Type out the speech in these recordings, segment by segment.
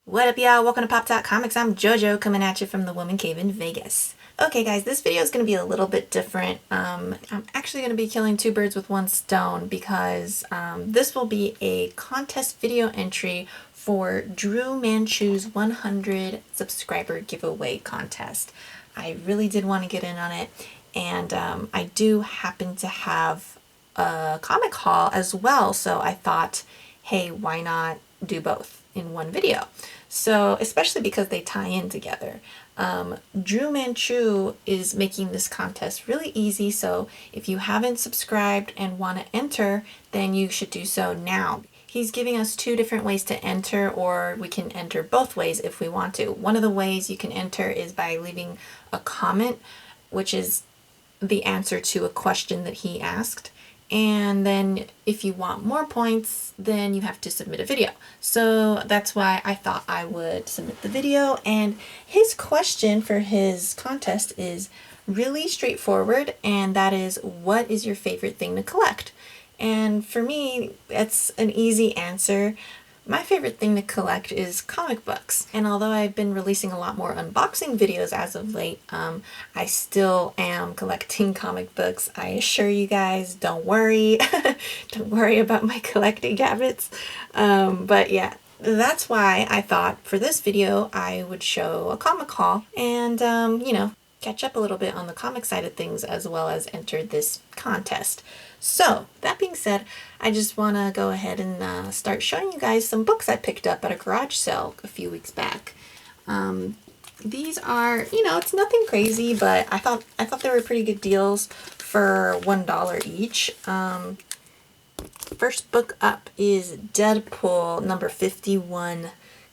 What up, y'all? Welcome to PopDotComix. I'm JoJo coming at you from the Woman Cave in Vegas. Okay, guys, this video is going to be a little bit different. I'm actually going to be killing two birds with one stone because this will be a contest video entry for DruManchu's 100 subscriber giveaway contest. I really did want to get in on it, and I do happen to have a comic haul as well, so I thought, hey, why not do both in one video? So, especially because they tie in together. DruManchu is making this contest really easy, so if you haven't subscribed and want to enter, then you should do so now. He's giving us two different ways to enter, or we can enter both ways if we want to. One of the ways you can enter is by leaving a comment, which is the answer to a question that he asked. And then if you want more points, then you have to submit a video. So that's why I thought I would submit the video. And his question for his contest is really straightforward, and that is, what is your favorite thing to collect? And for me, it's an easy answer. My favorite thing to collect is comic books, and although I've been releasing a lot more unboxing videos as of late, I still am collecting comic books. I assure you guys, don't worry. Don't worry about my collecting habits. But yeah, that's why I thought for this video I would show a comic haul and, you know, catch up a little bit on the comic side of things as well as enter this contest. So, that being said, I just want to go ahead and start showing you guys some books I picked up at a garage sale a few weeks back. These are, you know, it's nothing crazy, but I thought they were pretty good deals for $1 each. First book up is Deadpool number 51.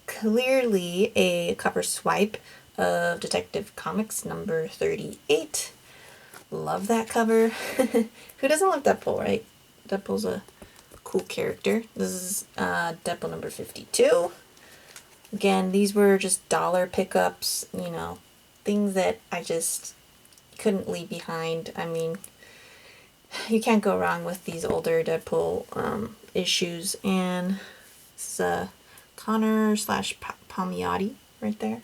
Clearly a cover swipe of Detective Comics number 38. Love that cover. Who doesn't love Deadpool, right? Deadpool's a cool character. This is Deadpool number 52. Again, these were just dollar pickups, you know, things that I just couldn't leave behind. I mean, you can't go wrong with these older Deadpool issues. And this is Connor / Palmiotti right there.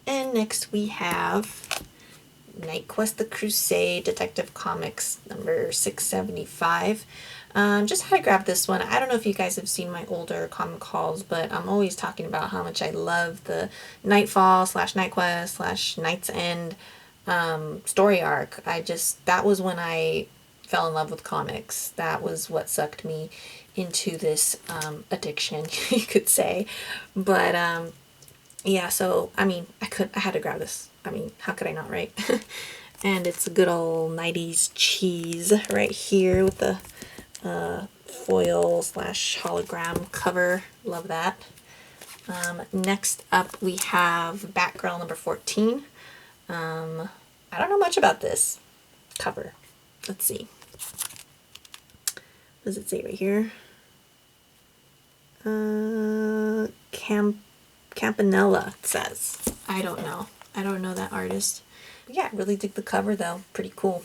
And next we have Night Quest the Crusade Detective Comics number 675. Just had to grab this one. I don't know if you guys have seen my older comic hauls, but I'm always talking about how much I love the Nightfall / Night Quest / Night's End story arc. That was when I fell in love with comics. That was what sucked me into this addiction, you could say. But yeah, so I mean, I had to grab this. I mean, how could I not, right? And it's a good old 90s cheese right here with the foil / hologram cover. Love that. Next up we have Batgirl number 14. I don't know much about this cover. Let's see. What does it say right here? Campanella, it says. I don't know. I don't know that artist. But yeah, really dig the cover though. Pretty cool.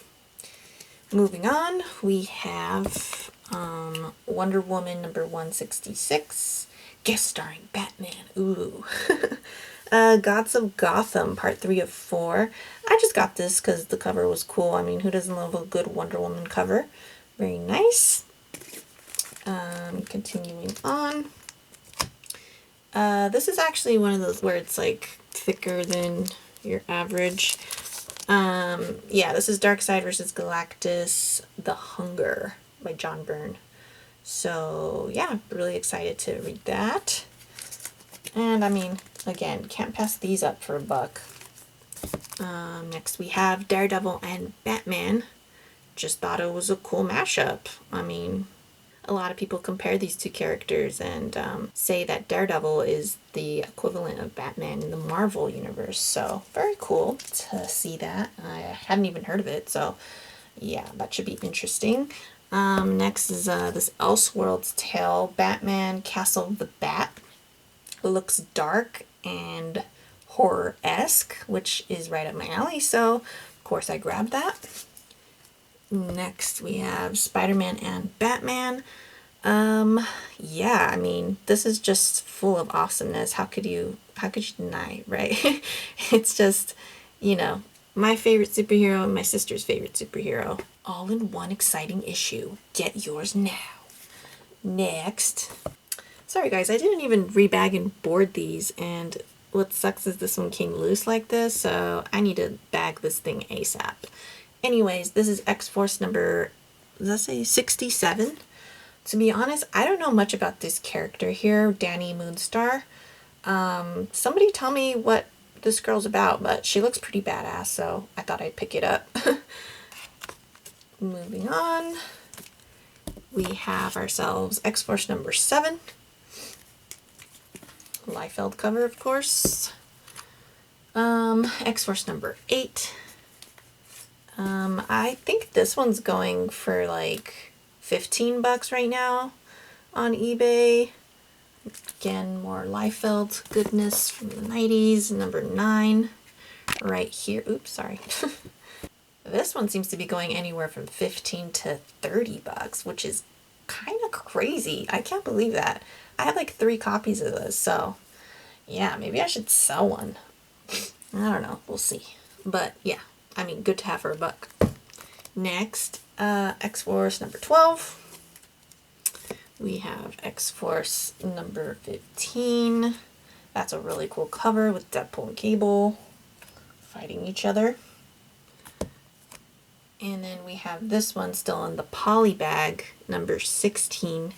Moving on, we have Wonder Woman number 166. Guest starring Batman. Ooh. Gods of Gotham, part 3 of 4. I just got this because the cover was cool. I mean, who doesn't love a good Wonder Woman cover? Very nice. Continuing on. This is actually one of those where it's like thicker than your average. Yeah, this is Darkseid vs. Galactus, The Hunger by John Byrne. So yeah, really excited to read that. And I mean, again, can't pass these up for $1. Next we have Daredevil and Batman. Just thought it was a cool mashup. I mean, a lot of people compare these two characters and say that Daredevil is the equivalent of Batman in the Marvel universe. So very cool to see that. I hadn't even heard of it. So yeah, that should be interesting. Next is this Elseworlds Tale, Batman Castle of the Bat. It looks dark and horror-esque, which is right up my alley. So of course I grabbed that. Next we have Spider-Man and Batman. Yeah, I mean, this is just full of awesomeness. How could you deny, right? It's just, you know, my favorite superhero and my sister's favorite superhero, all in one exciting issue. Get yours now. Next. Sorry guys, I didn't even rebag and board these, and what sucks is this one came loose like this, so I need to bag this thing ASAP. Anyways, this is X-Force number, does that say 67? To be honest, I don't know much about this character here, Danny Moonstar. Somebody tell me what this girl's about, but she looks pretty badass, so I thought I'd pick it up. Moving on, we have ourselves X-Force number 7. Liefeld cover, of course. X-Force number 8. I think this one's going for like 15 bucks right now on eBay. Again, more Liefeld goodness from the 90s. Number 9 right here. Oops, sorry. This one seems to be going anywhere from 15 to 30 bucks, which is kind of crazy. I can't believe that. I have like 3 copies of this, so yeah, maybe I should sell one. I don't know, we'll see. But yeah, I mean, good to have for a buck. Next, X-Force number 12. We have X-Force number 15. That's a really cool cover with Deadpool and Cable fighting each other. And then we have this one still in the poly bag, number 16.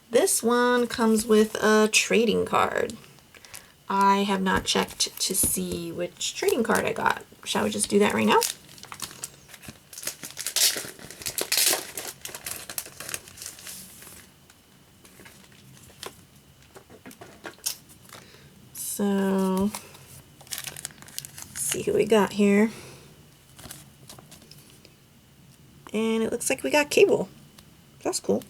This one comes with a trading card. I have not checked to see which trading card I got. Shall we just do that right now? So, let's see who we got here. And it looks like we got Cable. That's cool.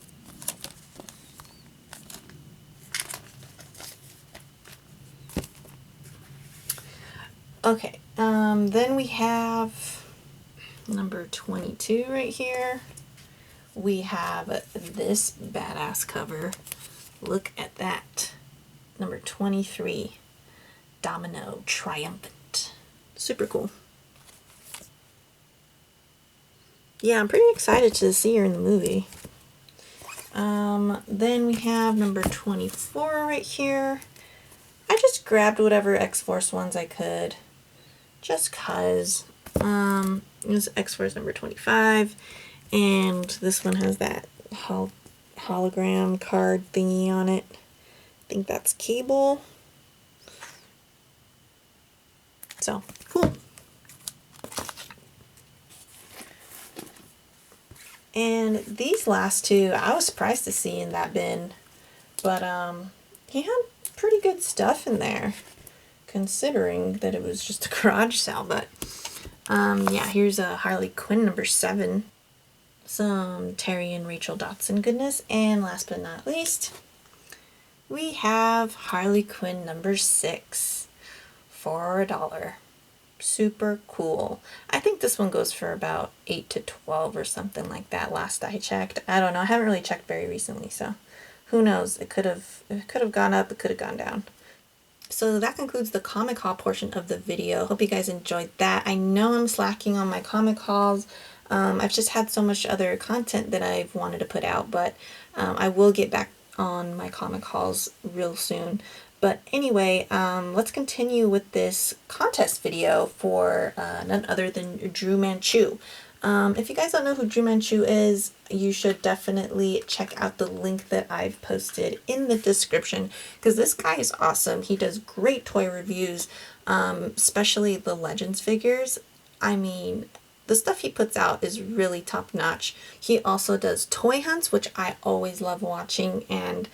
Okay, then we have number 22 right here. We have this badass cover. Look at that. Number 23, Domino Triumphant. Super cool. Yeah, I'm pretty excited to see her in the movie. Then we have number 24 right here. I just grabbed whatever X-Force ones I could, just cause. It was X-Force number 25, and this one has that hologram card thingy on it. I think that's Cable. So, cool. And these last two, I was surprised to see in that bin, but he had pretty good stuff in there, considering that it was just a garage sale. But yeah, here's a Harley Quinn number 7, some Terry and Rachel Dotson goodness, and last but not least, we have Harley Quinn number 6 for $1. Super cool. I think this one goes for about 8 to 12 or something like that last I checked. I don't know. I haven't really checked very recently, so who knows? It could have gone up, it could have gone down. So that concludes the comic haul portion of the video. Hope you guys enjoyed that. I know I'm slacking on my comic hauls. I've just had so much other content that I've wanted to put out, but I will get back on my comic hauls real soon. But anyway, let's continue with this contest video for none other than DruManchu. If you guys don't know who DruManchu is, you should definitely check out the link that I've posted in the description, because this guy is awesome. He does great toy reviews, especially the Legends figures. I mean, the stuff he puts out is really top notch. He also does toy hunts, which I always love watching, and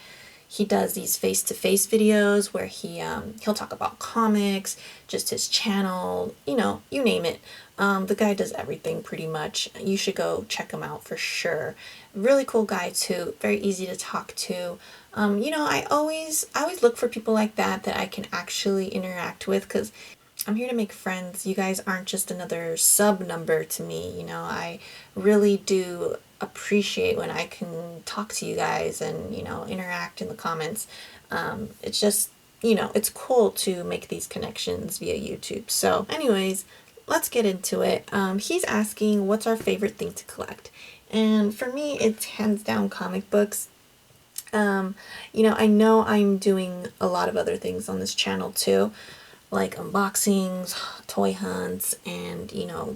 he does these face-to-face videos where he'll talk about comics, just his channel, you know, you name it. The guy does everything pretty much. You should go check him out for sure. Really cool guy too, very easy to talk to. You know, I always look for people like that I can actually interact with, because I'm here to make friends. You guys aren't just another sub number to me, you know. I really do appreciate when I can talk to you guys and, interact in the comments. It's just, it's cool to make these connections via YouTube. So anyways, let's get into it. He's asking, what's our favorite thing to collect? And for me, it's hands down comic books. I know I'm doing a lot of other things on this channel too, like unboxings, toy hunts, and,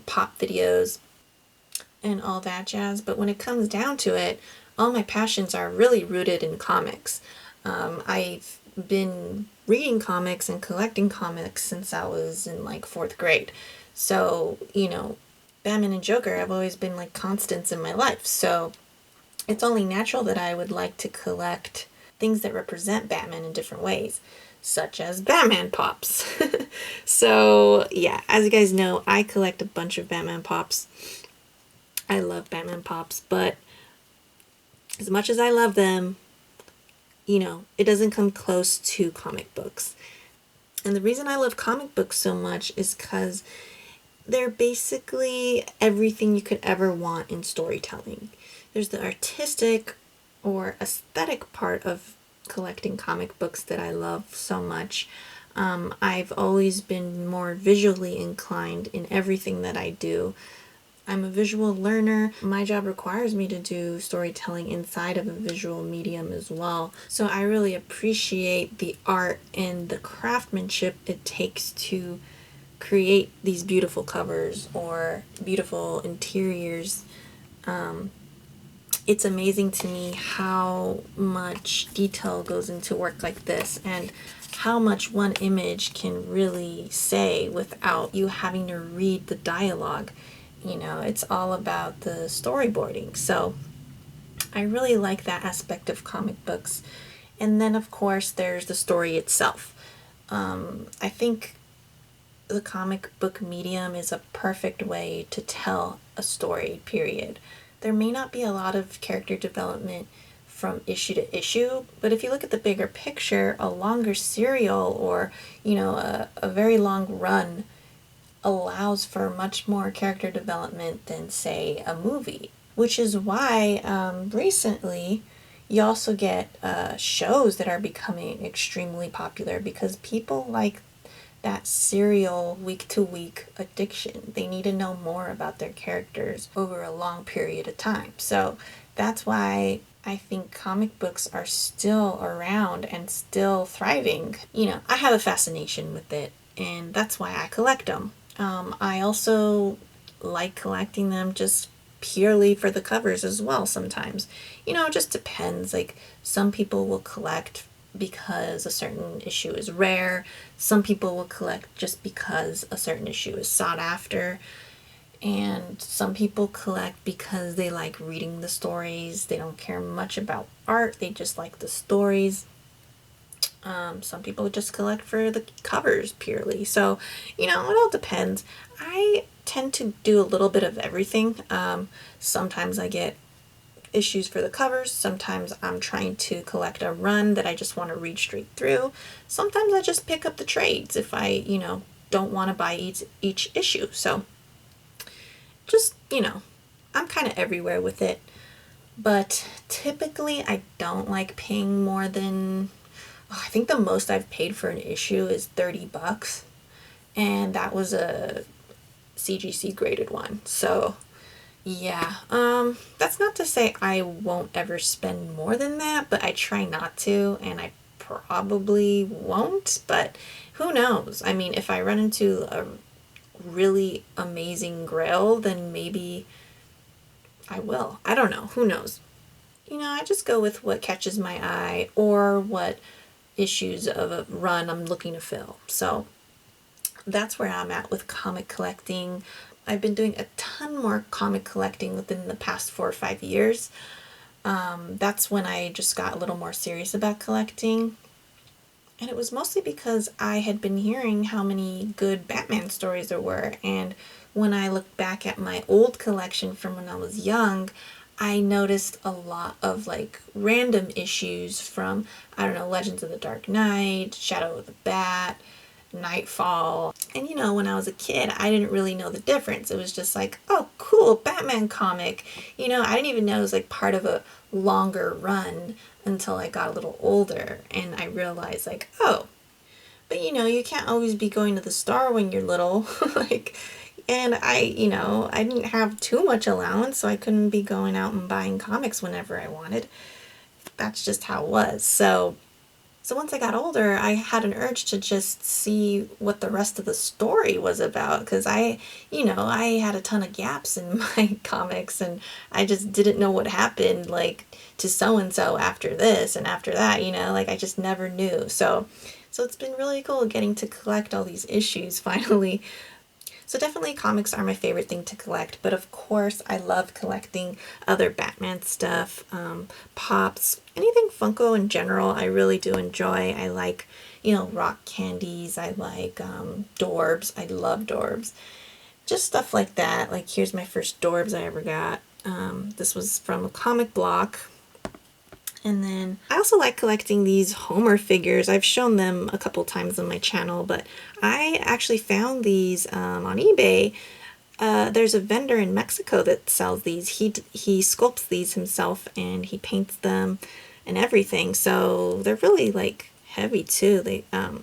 pop videos and all that jazz. But when it comes down to it, all my passions are really rooted in comics. I've been reading comics and collecting comics since I was in like 4th grade. So, Batman and Joker have always been like constants in my life. So it's only natural that I would like to collect things that represent Batman in different ways, such as Batman Pops. So yeah, as you guys know, I collect a bunch of Batman Pops. I love Batman Pops, but as much as I love them, it doesn't come close to comic books. And the reason I love comic books so much is because they're basically everything you could ever want in storytelling. There's the artistic or aesthetic part of collecting comic books that I love so much. I've always been more visually inclined in everything that I do. I'm a visual learner. My job requires me to do storytelling inside of a visual medium as well. So I really appreciate the art and the craftsmanship it takes to create these beautiful covers or beautiful interiors. It's amazing to me how much detail goes into work like this and how much one image can really say without you having to read the dialogue. It's all about the storyboarding. So I really like that aspect of comic books. And then, of course, there's the story itself. I think the comic book medium is a perfect way to tell a story, period. There may not be a lot of character development from issue to issue, but if you look at the bigger picture, a longer serial or, a very long run allows for much more character development than, say, a movie. Which is why recently you also get shows that are becoming extremely popular because people like that serial week-to-week addiction. They need to know more about their characters over a long period of time. So that's why I think comic books are still around and still thriving. I have a fascination with it, and that's why I collect them. I also like collecting them just purely for the covers as well sometimes. It just depends. Like, some people will collect because a certain issue is rare. Some people will collect just because a certain issue is sought after. And some people collect because they like reading the stories. They don't care much about art. They just like the stories. Some people just collect for the covers purely. So, it all depends. I tend to do a little bit of everything. Sometimes I get issues for the covers. Sometimes I'm trying to collect a run that I just want to read straight through. Sometimes I just pick up the trades if I, don't want to buy each issue. So just, I'm kind of everywhere with it. But typically I don't like paying more than, I think the most I've paid for an issue is $30. And that was a CGC graded one. So yeah, that's not to say I won't ever spend more than that, but I try not to, and I probably won't, but who knows? I mean, if I run into a really amazing grail, then maybe I will. I don't know. Who knows? I just go with what catches my eye or what issues of a run I'm looking to fill. So that's where I'm at with comic collecting. I've been doing a ton more comic collecting within the past 4 or 5 years. That's when I just got a little more serious about collecting. And it was mostly because I had been hearing how many good Batman stories there were. And when I look back at my old collection from when I was young, I noticed a lot of like random issues from, I don't know, Legends of the Dark Knight, Shadow of the Bat, Nightfall. And you know, when I was a kid, I didn't really know the difference. It was just like, oh, cool, Batman comic. You know, I didn't even know it was like part of a longer run until I got a little older and I realized like, oh, but you know, you can't always be going to the store when you're little. Like, and you know, I didn't have too much allowance, so I couldn't be going out and buying comics whenever I wanted. That's just how it was. So once I got older, I had an urge to just see what the rest of the story was about because you know, I had a ton of gaps in my comics and I just didn't know what happened like to so and so after this and after that, you know, like I just never knew. So it's been really cool getting to collect all these issues finally. So definitely comics are my favorite thing to collect, but of course I love collecting other Batman stuff, Pops, anything Funko in general I really do enjoy. I like, you know, rock candies, I like Dorbs, I love Dorbs. Just stuff like that. Like here's my first Dorbs I ever got. This was from a comic block. And then I also like collecting these Homer figures. I've shown them a couple times on my channel, but I actually found these on eBay. There's a vendor in Mexico that sells these. He sculpts these himself and he paints them and everything. So they're really like heavy too. They're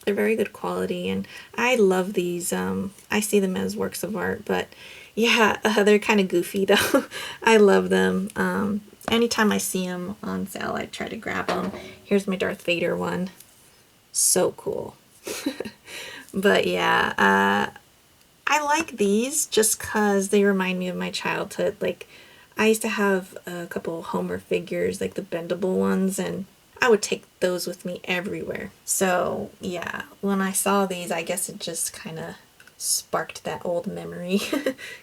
very good quality and I love these. I see them as works of art, but yeah, they're kind of goofy though. I love them. Anytime I see them on sale, I try to grab them. Here's my Darth Vader one. So cool. But yeah, I like these just because they remind me of my childhood. Like, I used to have a couple Homer figures, like the bendable ones, and I would take those with me everywhere. So yeah, when I saw these, I guess it just kind of sparked that old memory.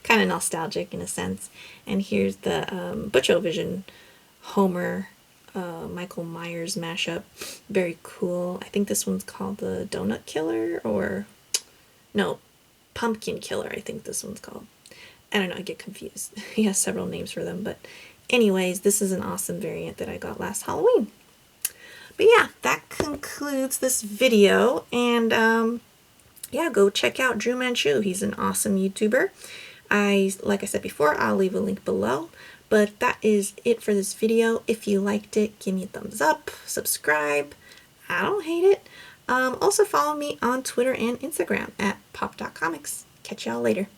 Kind of nostalgic in a sense. And here's the Butch-O-Vision Homer Michael Myers mashup. Very cool. I think this one's called the Donut Killer, or no, Pumpkin Killer, I think this one's called. I don't know, I get confused. He has several names for them, but anyways, this is an awesome variant that I got last Halloween. But yeah, that concludes this video, and yeah, go check out DruManchu. He's an awesome YouTuber. Like I said before, I'll leave a link below. But that is it for this video. If you liked it, give me a thumbs up, subscribe. I don't hate it. Also follow me on Twitter and Instagram at PopDotComix. Catch y'all later.